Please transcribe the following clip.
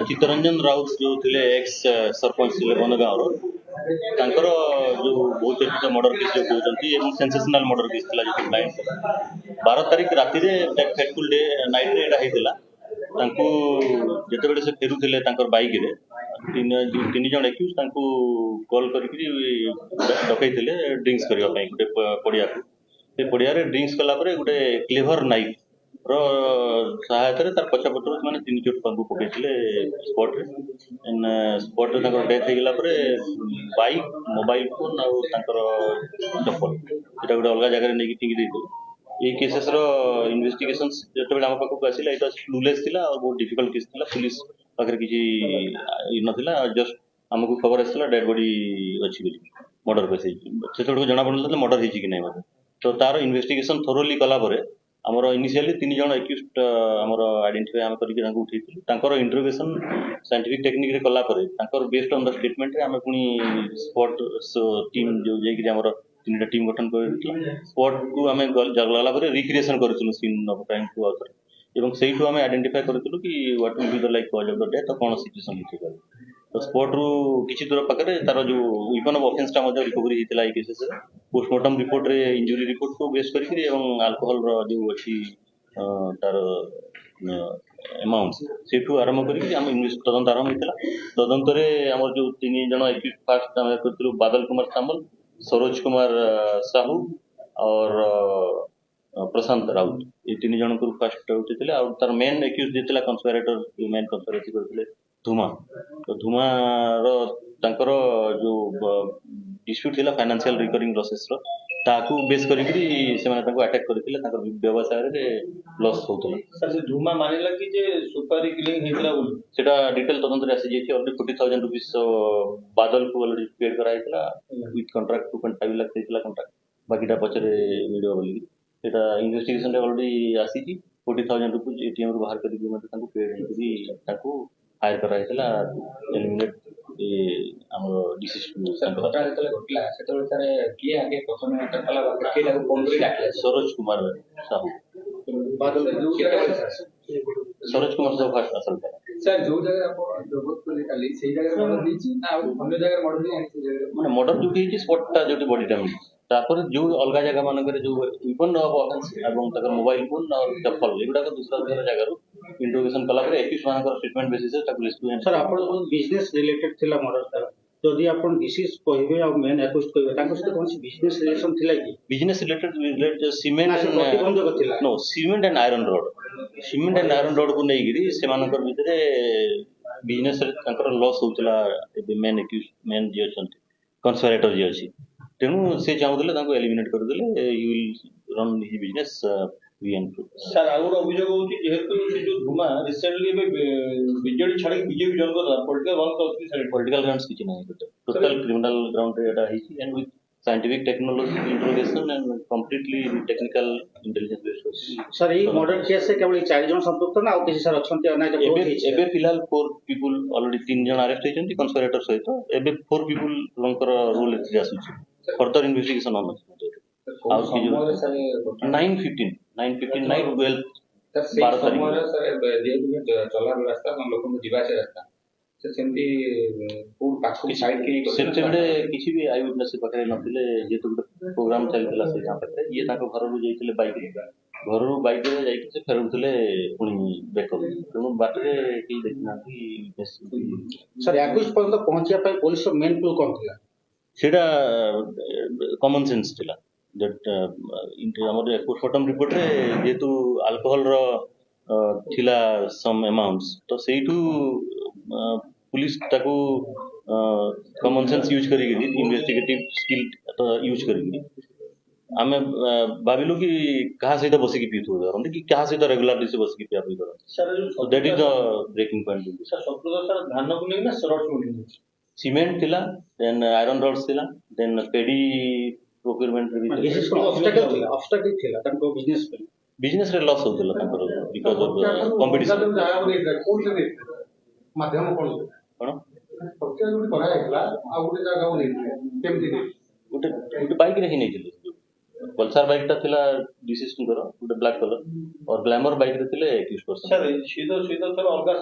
चित्तरंजन राउत जो थे एक्स सरपंच थे बनगाँव तांकर जो बहुत चर्चित मर्डर केस जो कहते सेंसेशनल मर्डर केस था जो ब्लाइंड 12 तारीख राति फैटफुल डे नाइट होता जिते से फेरुले बाइक रे तीन जन एक्यूज कॉल करके डकई ड्रिंक्स करने गोटे पड़िया से पड़िया ड्रिंक्स कलापर गोटे क्लेभर नाइफ सहायता पछपट मैंने 3 चोट पकई स्पॉट स्पॉट डेथ होगा बाइक मोबाइल फोन आउर चप्पल ये गोटे अलग जगह नहीं फिंगी ये केसेस इन्वेस्टिगेशन जो आम पाखक आसला ये क्लूलेस थी और बहुत डिफिकल्ट केस थी पुलिस पाखे किसी नाला जस्ट आमको खबर आसला डेड बॉडी अच्छी मर्डर केस से जना पड़ा मर्डर हो कि नहीं तो तार इन्वेस्टिगेशन थोरोली कलापर आमर इनिशियली 3 जन एक्यूज आमर आइडेंटिफाई आम करके उठे इंटरोगेशन साइंटिफिक टेक्निक रे कलापर बेस्ड ऑन द स्टेटमेंट आम पुणी स्पॉट टीम जो जाकर 3टा टीम गठन कर स्पॉट को आम गला रिक्रिएशन करूँ सीन ऑफ क्राइम को एवं से आम आइडेंटिफाई करूँ कि what will be the like cause of the death कौन सिचुएशन हो तो स्पॉट रू किसी दूर पाखे तार जो वेपन ऑफ ऑफेंस रिकवरी होता है केसेस पोस्टमार्टम रिपोर्ट रे इंजुरी रिपोर्ट को बेस करके अल्कोहल जो अच्छी तार अमाउंट से आरंभ करके तदंत आरंभ होता तदंत आम जो 3 जन एक्यूज फास्ट आम कर बादल कुमार सामल सरोज कुमार साहू और प्रशांत राउत ये 3 जन को फास्ट उठे तार मेन एक्यूज जो कन्स्पिरेटर मेन कन्स्पिरेसी करते धुमा तो धुमार जो डिस्प्यूट थिला फाइनेंशियल रिकरिंग लॉसेस ताकू बेस करके अटैक करथिले व्यवसाय रे लॉस होतला सर से धुमा मानिला कि जे सुपारी किलिंग हेतला बोल सेटा डिटेल तदंत रे आसी जेथि ऑलरेडी 40,000 रुपीस बादल को ऑलरेडी पेड करा हेतला विथ कॉन्ट्रैक्ट 2.5 लाख हेतला कॉन्ट्रैक्ट बाकीटा पछरे वीडियो बोली सेटा इन्वेस्टिगेशन रे ऑलरेडी आसी कि 40,000 रुपीस एटीएम रो बाहर करके मते ताकू पेड हेतली ताकू हायर करा हेतला एलिमिनेट हमर डिसीजन घटना जेतले घटला सेतले तारे किए आगे प्रथम अटक कला के लागू कोमरी डाकले सरोज कुमार साहू बादल सरोज कुमार साहू फास्ट असल सर जो जगह आप जरूरत को निकाली सही जगह मर्डर दीची ना अन्य जगह मर्डर नहीं माने मर्डर जोटी है स्पॉट जोटी बॉडी डैमेज तापर जो अलग जगह मानकर जो वेपन ऑफ ऑफेंस एवं तकर मोबाइल फोन और चप्पल एगुडा दूसरा जगह रू इंट्रोगेशन कला पर एक्यूज मानकर स्टेटमेंट बेसिस ताकू रेस्क्यू सर आपण बिजनेस रिलेटेड थिला मर्डर सर जदि आपण डिसीज कहबे आ मेन एक्यूज कहबे ताको से कोन बिजनेस रिलेशन थिला कि बिजनेस रिलेटेड सीमेंट प्रतिबंधक थिला no cement and iron rod को नहीं गिरी से मानकर भितरे बिजनेस रे तांकर लॉस होतला मेन एक्यूज मेन जे अछंती कन्स्पिरेटर जे अछि तेणु से चाहूले तांको एलिमिनेट कर देले you will run his business sir आउर अभियोग होची जेहेतु से जो धुमा रिसेंटली बीजेडी छाड़ी बीजेपी जन को पॉलिटिकल ग्राउंड तो उसकी साइड पॉलिटिकल ग्राउंड्स किछि नहीं टोटल क्रिमिनल ग्राउंड रे एटा हिची and with scientific technology interrogation and completely technical intelligence based sir ये मर्डर केस से केवल 4 जन संपृक्त ना और किसी सर अछंती अना एबे फिलहाल 4 पीपल ऑलरेडी 3 जन अरेस्ट हेचंती कन्स्पिरेटर सहित एबे 4 पीपल लंकर रोल एथि आसुची फर्दर इन्वेस्टिगेशन ऑन और की जो 9:15 नाइट 12 12 तारीख सर चला रास्ता हम लोगों को जीवा से रास्ता से सेमती पूर्ण पाखो साइड के सेमते किछि भी आई विटनेस पकड़े नथिले जे तो प्रोग्राम चलतला से यहां पर ये ताको घर रू जइतिले बाइक रे जाई से फेरुथले पुनी बैकअप तेनु बाटरे की देखना कि सर 21 पर्यंत पहुंचिया पाई पुलिस मेन क्लू कोन थिला सेटा कॉमन सेंस थिला दैट हमर पोस्टमार्टम रिपोर्ट रे जेतु अल्कोहल रो थिला सम अमाउंट्स तो सेइटू पुलिस ताको कॉमन सेंस यूज करी इन्वेस्टिगेटिव स्किल तो यूज करी आमे भाबिलु कि कहा सहित बसी की पीथु हम कि कहा सहित रेगुलरली से बसी की पिया पी कर sir that is the breaking point sir Shatrughan sir धान को लेना सरट को लेना सीमेंट थिला देन आयरन रॉड्स थिला देन पेडी प्रोक्योरमेंट रे दिस ऑब्स्टेकल थिला तनको बिजनेस रे लॉस होतला तंकर बिकॉज़ ऑफ कंपटीशन माध्यम कोन सबके जो करा एकला आ गुटे जगह को नहीं केमती गुटे बाइक रे ही नहीं थिले पल्सर बाइक ता थिला डिसीजन करो गुटे ब्लैक कलर और ग्लैमर बाइक रे थिले 21% सर सीधा सीधा सर अलगा